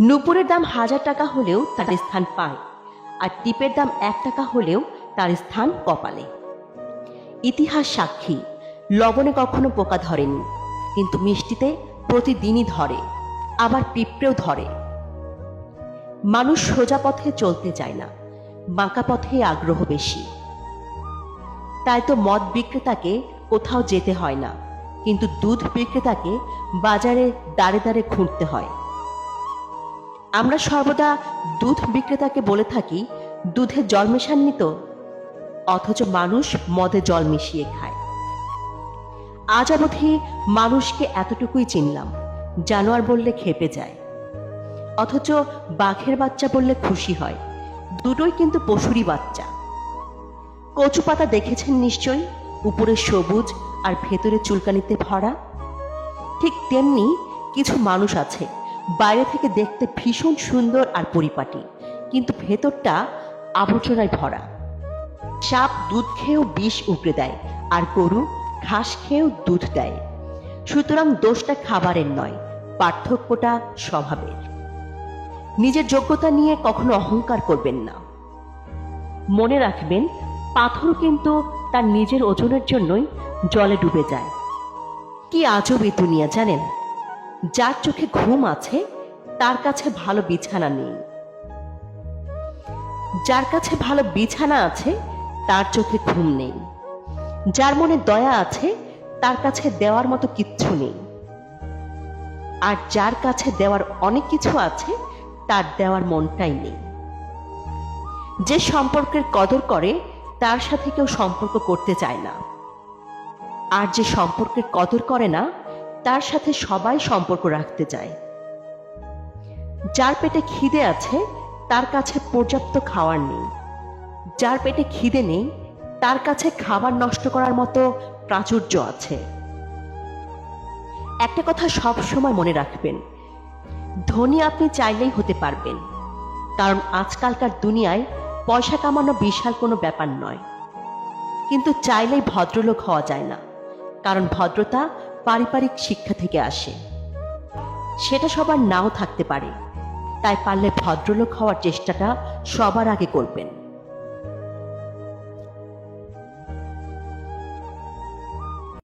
নুপুরের দাম 1000 টাকা হলেও তার স্থান পায়, আর টিপের দাম 1 টাকা হলেও তার স্থান কপালে। ইতিহাস সাক্ষী, লবণে কখনো পোকা ধরেনি, কিন্তু মিষ্টিতে প্রতিদিনই ধরে, আবার পিঁপড়েও ধরে। মানুষ সোজা পথে চলতে চায় না, বাঁকা পথে আগ্রহ বেশি। তাই তো মদ বিক্রেতাকে কোথাও যেতে হয় না, কিন্তু দুধ বিক্রেতাকে বাজারে দাঁড়ে দাঁড়ে ঘুরতে হয়। আমরা সর্বদা দুধ বিক্রেতাকে বলে থাকি, দুধে জল মেশাননি তো, অথচ মানুষ মদে জল মিশিয়ে খায়। আজ অবধি মানুষকে এতটুকুই চিনলাম, জানোয়ার বললে খেপে যায়, অথচ বাঘের বাচ্চা বললে খুশি হয়। দুটোই কিন্তু পশুরই বাচ্চা। কচু পাতা দেখেছেন নিশ্চয়ই, উপরে সবুজ আর ভেতরে চুলকানিতে ভরা। ঠিক তেমনি কিছু মানুষ আছে, বাইরে থেকে দেখতে ভীষণ সুন্দর আর পরিপাটি, কিন্তু ভেতরটা আবর্জনায় ভরা। সাপ দুধ খেয়েও বিষ উপড়ে দেয়, আর গরু ঘাস খেয়েও দুধ দেয়। সুতরাং দোষটা খাবারের নয়, পার্থক্যটা স্বভাবের। নিজের যোগ্যতা নিয়ে কখনো অহংকার করবেন না। মনে রাখবেন, পাথর কিন্তু তার নিজের ওজনের জন্যই জলে ডুবে যায়। কি আজব এই দুনিয়া জানেন? যার চোখে ঘুম আছে তার কাছে ভালো বিছানা নেই, যার কাছে ভালো বিছানা আছে তার চোখে ঘুম নেই, যার মনে দয়া আছে তার কাছে দেওয়ার মতো কিচ্ছু নেই, আর যার কাছে দেওয়ার অনেক কিছু আছে তার দেওয়ার মনটাই নেই। যে সম্পর্কের কদর করে তার সাথে কেউ সম্পর্ক করতে চায় না, আর যে সম্পর্কের কদর করে না তার সাথে সবাই সম্পর্ক রাখতে চায়। যার পেটে খিদে আছে তার কাছে পর্যাপ্ত খাবার নেই, যার পেটে খিদে নেই তার কাছে খাবার নষ্ট করার মতো প্রাচুর্য আছে। একটা কথা সব সময় মনে রাখবেন, ধনী আপনি চাইলেই হতে পারবেন, কারণ আজকালকার দুনিয়ায় পয়সা কামানো বিশাল কোনো ব্যাপার নয়। কিন্তু চাইলেই ভদ্রলোক হওয়া যায় না, কারণ ভদ্রতা পারিবারিক শিক্ষা থেকে আসে। সেটা সবার নাও থাকতে পারে, তাই পারলে ভদ্রলোক হওয়ার চেষ্টাটা সবার আগে করবেন।